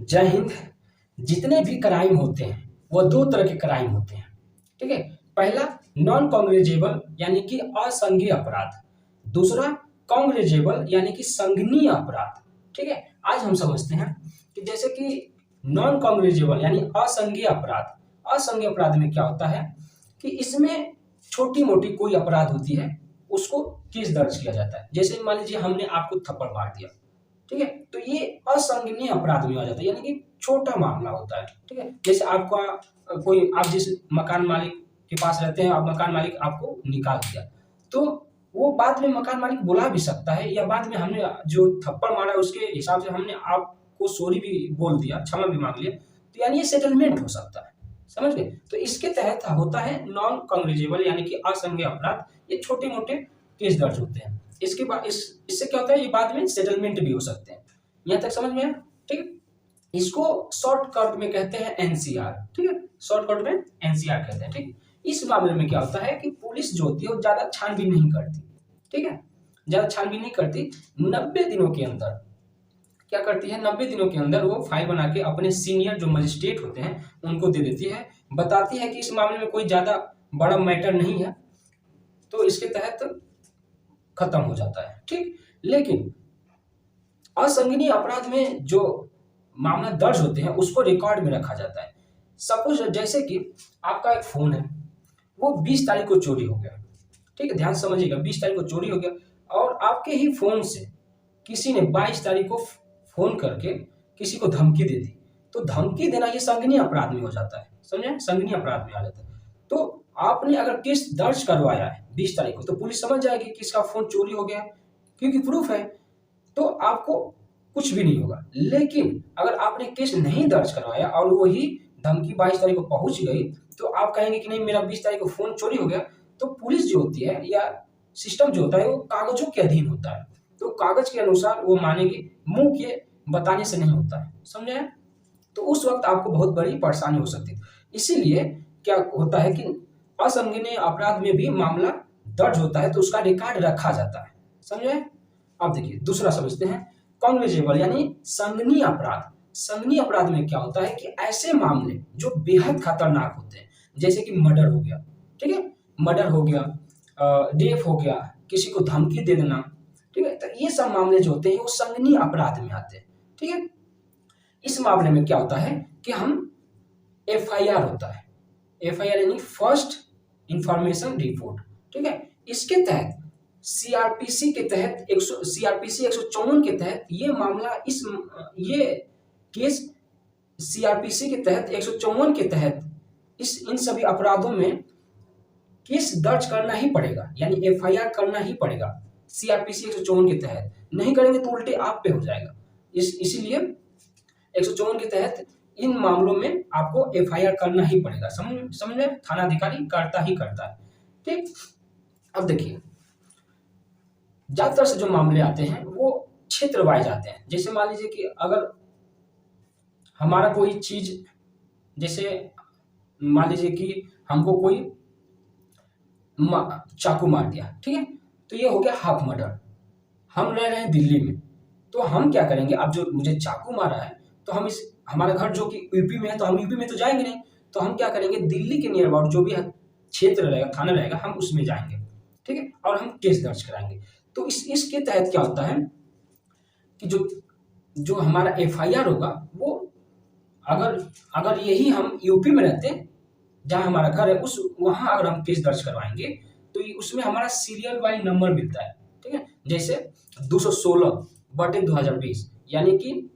जय हिंद। जितने भी क्राइम होते हैं वो दो तरह के क्राइम होते हैं। ठीक है, पहला नॉन कॉन्ग्रेजेबल यानी कि असंज्ञेय अपराध, दूसरा कॉन्ग्रेजेबल यानी कि संज्ञेय अपराध। ठीक है, आज हम समझते हैं कि जैसे कि नॉन कॉन्ग्रेजेबल यानी असंज्ञेय अपराध। असंज्ञेय अपराध में क्या होता है कि इसमें छोटी मोटी कोई अपराध होती है, उसको केस दर्ज किया जाता है। जैसे मान लीजिए हमने आपको थप्पड़ मार दिया, ठीक है, तो ये असंज्ञेय अपराध में आ जाता है, यानी कि छोटा मामला होता है। ठीक है, जैसे आपका कोई, आप जिस मकान मालिक के पास रहते हैं, आप मकान मालिक आपको निकाल दिया, तो वो बाद में मकान मालिक बुला भी सकता है, या बाद में हमने जो थप्पड़ मारा उसके हिसाब से हमने आपको सॉरी भी बोल दिया, क्षमा भी मांग लिया, तो यानी ये सेटलमेंट हो सकता है। समझ गए? तो इसके तहत होता है नॉन कॉन्ग्रेजेबल यानी कि असंज्ञेय अपराध। ये छोटे मोटे केस दर्ज होते हैं। इसके बाद इससे क्या होता है, ये बाद में सेटलमेंट भी हो सकते हैं। यहाँ तक समझ में आया? ठीक है, इसको शॉर्टकट में कहते हैं एनसीआर। ठीक है, शॉर्टकट में एनसीआर कहते हैं। ठीक, इस मामले में क्या होता है कि पुलिस जो होती है वो ज्यादा छानबीन नहीं करती। ठीक है, ज्यादा छानबीन नहीं करती। 90 दिनों के अंदर क्या करती है, 90 दिनों के अंदर वो फाइल बना के अपने सीनियर जो मजिस्ट्रेट होते हैं उनको दे देती है, बताती है कि इस मामले में कोई ज्यादा बड़ा मैटर नहीं है, तो इसके तहत खत्म हो जाता है। ठीक, लेकिन असंज्ञेय अपराध में जो मामला दर्ज होते हैं उसको रिकॉर्ड में रखा जाता है। सपोज जैसे कि आपका एक फोन है, वो 20 तारीख को चोरी हो गया। ठीक है, ध्यान से समझिएगा, 20 तारीख को चोरी हो गया और आपके ही फोन से किसी ने 22 तारीख को फोन करके किसी को धमकी दे दी, तो धमकी देना ये संज्ञेय अपराध में हो जाता है। समझे? संज्ञेय अपराध में आ जाता है। तो आपने अगर केस दर्ज करवाया है 20 तारीख को, तो पुलिस समझ जाएगी कि इसका फोन चोरी हो गया, क्योंकि प्रूफ है, तो आपको कुछ भी नहीं होगा। लेकिन अगर आपने केस नहीं दर्ज करवाया और वही धमकी 22 तारीख को पहुंच गई, तो आप कहेंगे कि नहीं मेरा 20 तारीख को फोन चोरी हो गया, तो पुलिस जो होती है या सिस्टम जो होता है वो कागजों के अधीन होता है, तो कागज के अनुसार वो मानेगी, मुंह के बताने से नहीं होता है। समझे? तो उस वक्त आपको बहुत बड़ी परेशानी हो सकती है। इसीलिए क्या होता है कि असंज्ञेय अपराध में भी मामला दर्ज होता है, तो उसका रिकॉर्ड रखा जाता है। समझे? अब देखिए दूसरा समझते हैं, कॉन्ग्रेजेबल यानी संज्ञेय अपराध। संज्ञेय अपराध में क्या होता है कि ऐसे मामले जो बेहद खतरनाक होते हैं, जैसे कि मर्डर हो गया, ठीक है, मर्डर हो गया, रेप हो गया, किसी को धमकी दे देना, ठीक है, तो ये सब मामले जो होते हैं वो संज्ञेय अपराध में आते हैं। ठीक है, इस मामले में क्या होता है कि हम एफआईआर होता है, एफआईआर यानी फर्स्ट इंफॉर्मेशन रिपोर्ट। ठीक है, इसके तहत सीआरपीसी के तहत सीआरपीसी 154 के तहत ये मामला, ये केस सीआरपीसी के तहत 154 के तहत इन सभी अपराधों में केस दर्ज करना ही पड़ेगा, यानी एफआईआर करना ही पड़ेगा। सीआरपीसी 154 के तहत नहीं करेंगे तो उल्टे आप पे हो जाएगा। इसीलिए 154 के तहत इन मामलों में आपको एफआईआर करना ही पड़ेगा। समझ में? थाना अधिकारी करता ही करता है। ठीक, अब देखिए ज्यादातर से जो मामले आते हैं वो क्षेत्र वाइज आते हैं। जैसे मान लीजिए कि अगर हमारा कोई चीज, जैसे मान लीजिए कि हमको कोई चाकू मार दिया, ठीक है, तो ये हो गया हाफ मर्डर। हम रह रहे हैं दिल्ली में, तो हम क्या करेंगे, अब जो मुझे चाकू मारा है तो हम हमारा घर जो कि यूपी में है, तो हम यूपी में तो जाएंगे नहीं, तो हम क्या करेंगे, दिल्ली के नियर अबाउट जो भी क्षेत्र रहेगा, थाना रहेगा, हम उसमें जाएंगे। ठीक है, और हम केस दर्ज कराएंगे। तो इसके तहत क्या होता है कि जो हमारा एफआईआर होगा वो अगर यही हम यूपी में रहते, जहां हमारा घर है, वहां अगर हम केस दर्ज करवाएंगे तो उसमें हमारा सीरियल वाइज नंबर मिलता है। ठीक है, जैसे 216/2020, यानी कि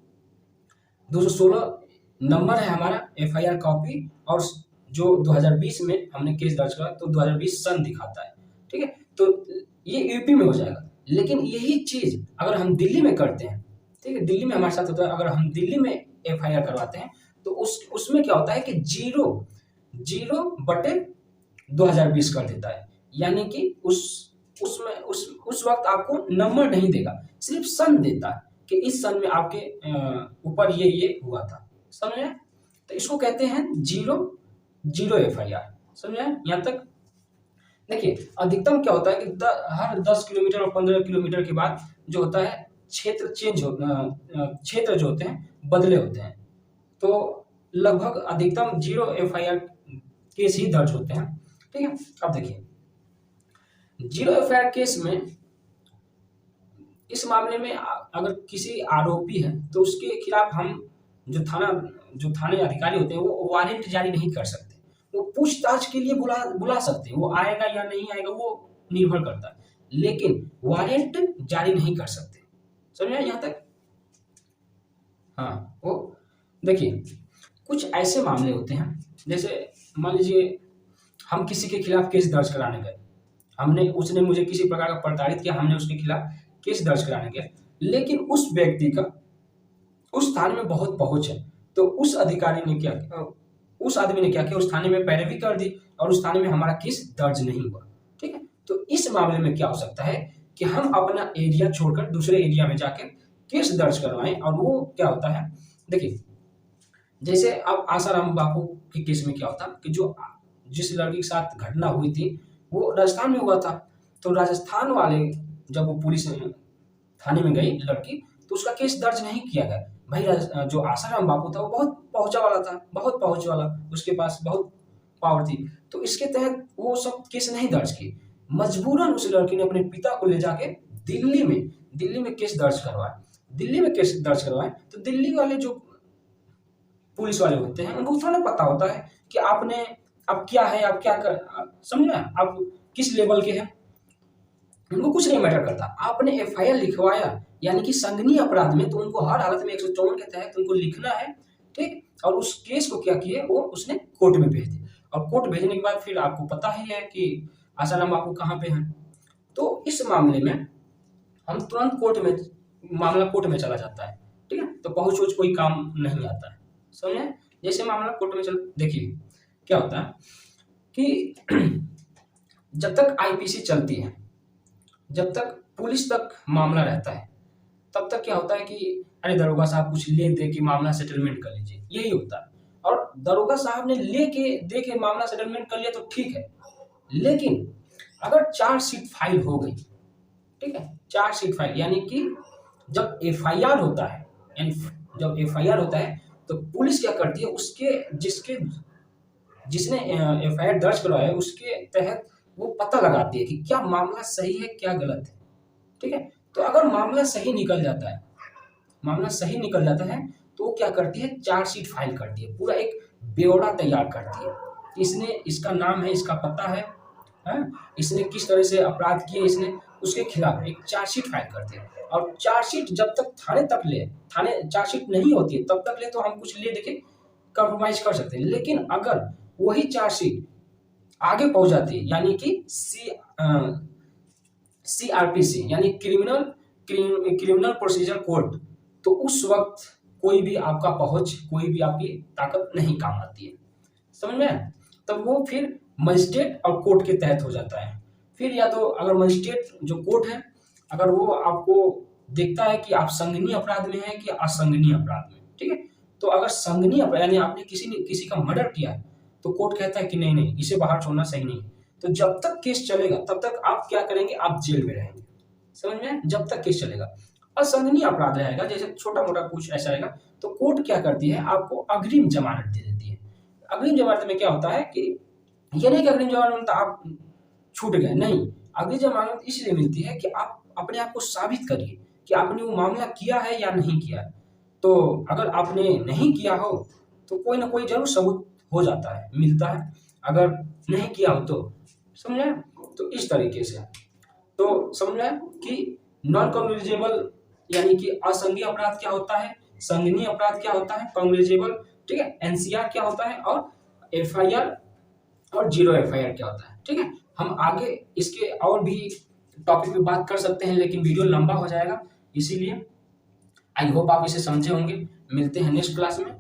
216 नंबर है हमारा एफआईआर कॉपी, और जो 2020 में हमने केस दर्ज करा तो 2020 सन दिखाता है। ठीक है, तो ये यूपी में हो जाएगा। लेकिन यही चीज अगर हम दिल्ली में करते हैं, ठीक है, दिल्ली में हमारे साथ होता है, अगर हम दिल्ली में एफआईआर करवाते हैं तो उसमें क्या होता है कि 0/2020 कर देता है, यानी कि उस वक्त आपको नंबर नहीं देगा, सिर्फ सन देता है कि इस सन में आपके ऊपर ये हुआ था। समझे? तो इसको कहते हैं 0 एफआईआर। समझे यहाँ तक? देखिए अधिकतम क्या होता है कि हर 10 किलोमीटर और 15 किलोमीटर के बाद जो होता है क्षेत्र जो होते हैं बदले होते हैं। तो लगभग अधिकतम 0 एफआईआर केस ही दर्ज होते हैं। ठीक है, अब देखिए 0 एफआईआर केस में, इस मामले में अगर किसी आरोपी है तो उसके खिलाफ हम जो थाने अधिकारी होते हैं वो वारंट जारी नहीं कर सकते। वो पूछताछ के लिए बुला सकते हैं, वो आएगा या नहीं आएगा वो निर्भर करता है, लेकिन वारंट जारी नहीं कर सकते। समझे यहाँ तक? हाँ, वो देखिए कुछ ऐसे मामले होते हैं, जैसे मान लीजिए हम किसी के खिलाफ केस दर्ज कराने गए, उसने मुझे किसी प्रकार का प्रताड़ित किया, हमने उसके खिलाफ केस दर्ज कराने गए, लेकिन उस व्यक्ति का उस थाने में बहुत पहुंच है, तो उस अधिकारी ने क्या, उस आदमी ने क्या किया, उस थाने में पैरवी कर दी और उस थाने में हमारा केस दर्ज नहीं हुआ। ठीक है, तो इस मामले में क्या हो सकता है कि हम अपना एरिया छोड़कर दूसरे एरिया में जाकर केस दर्ज करवाएं। और वो क्या होता है, देखिए जैसे अब आसाराम बापू के केस में क्या होता कि जिस लड़की के साथ घटना हुई थी वो राजस्थान में हुआ था, तो राजस्थान वाले जब वो पुलिस थाने में गई लड़की, तो उसका केस दर्ज नहीं किया गया। भाई जो आसाराम बापू था वो बहुत पहुंचा वाला था, बहुत पहुंच वाला, उसके पास बहुत पावर थी, तो इसके तहत वो सब केस नहीं दर्ज किए। मजबूरन उस लड़की ने अपने पिता को ले जाके दिल्ली में केस दर्ज करवाया। दिल्ली में केस दर्ज करवाए तो दिल्ली वाले जो पुलिस वाले होते हैं उनको थोड़ा पता होता है कि आपने अब क्या है, आप क्या कर, समझना आप किस लेवल के हैं, उनको कुछ नहीं मैटर करता। आपने एफआईआर लिखवाया यानी कि संगीन अपराध में, तो उनको हर हालत में 154 के तहत उनको लिखना है। ठीक, और उस केस को क्या किए, वो उसने कोर्ट में भेज दिया, और कोर्ट भेजने के बाद फिर आपको पता ही है कि आसाराम बापू कहाँ पे हैं। तो इस मामले में हम तुरंत मामला कोर्ट में चला जाता है। ठीक है, तो पहुंच कोई काम नहीं आता है। समझे? जैसे मामला कोर्ट में देखिए क्या होता है कि जब तक आईपीसी चलती है, जब तक पुलिस तक मामला रहता है, तब तक क्या होता है कि अरे दरोगा साहब कुछ ले दे के मामला सेटलमेंट कर लीजिए, यही होता है। और दरोगा साहब ने दे के मामला सेटलमेंट कर लिया तो ठीक है, लेकिन अगर चार्जशीट फाइल हो गई, ठीक है, चार्जशीट फाइल यानी कि जब एफआईआर होता है, तो पुलिस क्या करती है, जिसने एफआईआर दर्ज करवाया है उसके तहत वो पता लगाती है कि क्या मामला सही है क्या गलत है। ठीक है, तो अगर मामला सही निकल जाता है तो वो क्या करती है, चार्जशीट फाइल करती है, पूरा एक ब्यौरा तैयार करती है, इसका नाम है, इसका पता है, इसने किस तरह से अपराध किए, इसने उसके खिलाफ एक चार्जशीट फाइल करते हैं। और चार्जशीट जब तक थाने चार्जशीट नहीं होती है तब तक ले तो हम कुछ ले देके कंप्रोमाइज कर सकते हैं, लेकिन अगर वही चार्जशीट आगे पहुंच जाती है यानी कि सीआरपीसी यानी क्रिमिनल प्रोसीजर कोड, तो उस वक्त कोई भी आपकी ताकत नहीं काम आती है। समझ में? तब वो फिर मजिस्ट्रेट और कोर्ट के तहत हो जाता है। फिर या तो अगर मजिस्ट्रेट जो कोर्ट है, अगर वो आपको देखता है कि आप संगीन अपराध में हैं कि असंगीन अपराध में, ठीक है, तो अगर संगीन अपराध यानी आपने किसी का मर्डर किया है, तो कोर्ट कहता है कि नहीं इसे बाहर छोड़ना सही नहीं। तो जब तक केस चलेगा तब तक आप क्या करेंगे, आप जेल में रहेंगे। समझ में? जब तक केस चलेगा। असंगीन अपराध रहेगा, जैसे छोटा मोटा कुछ ऐसा रहेगा, तो कोर्ट क्या करती है, आपको अग्रिम जमानत दे देती है। अग्रिम जमानत में क्या होता है कि ये नहीं कि अग्रिम जमानत आप छूट गए, नहीं, अग्रिम जमानत इसलिए मिलती है कि आप अपने आप को साबित करिए कि आपने वो मामला किया है या नहीं किया। तो अगर आपने नहीं किया हो तो कोई ना कोई जरूर सबूत हो जाता है, मिलता है, अगर नहीं किया हो तो। समझे? तो इस तरीके से तो समझे कि नॉन कॉग्निजेबल यानी कि असंगीन अपराध क्या होता है, संगीन अपराध क्या होता है, कॉग्निजेबल, ठीक है, एनसीआर क्या होता है, और एफआईआर और 0 एफआईआर क्या होता है। ठीक है, हम आगे इसके और भी टॉपिक पे बात कर सकते हैं, लेकिन वीडियो लंबा हो जाएगा, इसीलिए आई होप आप इसे समझे होंगे। मिलते हैं नेक्स्ट क्लास में।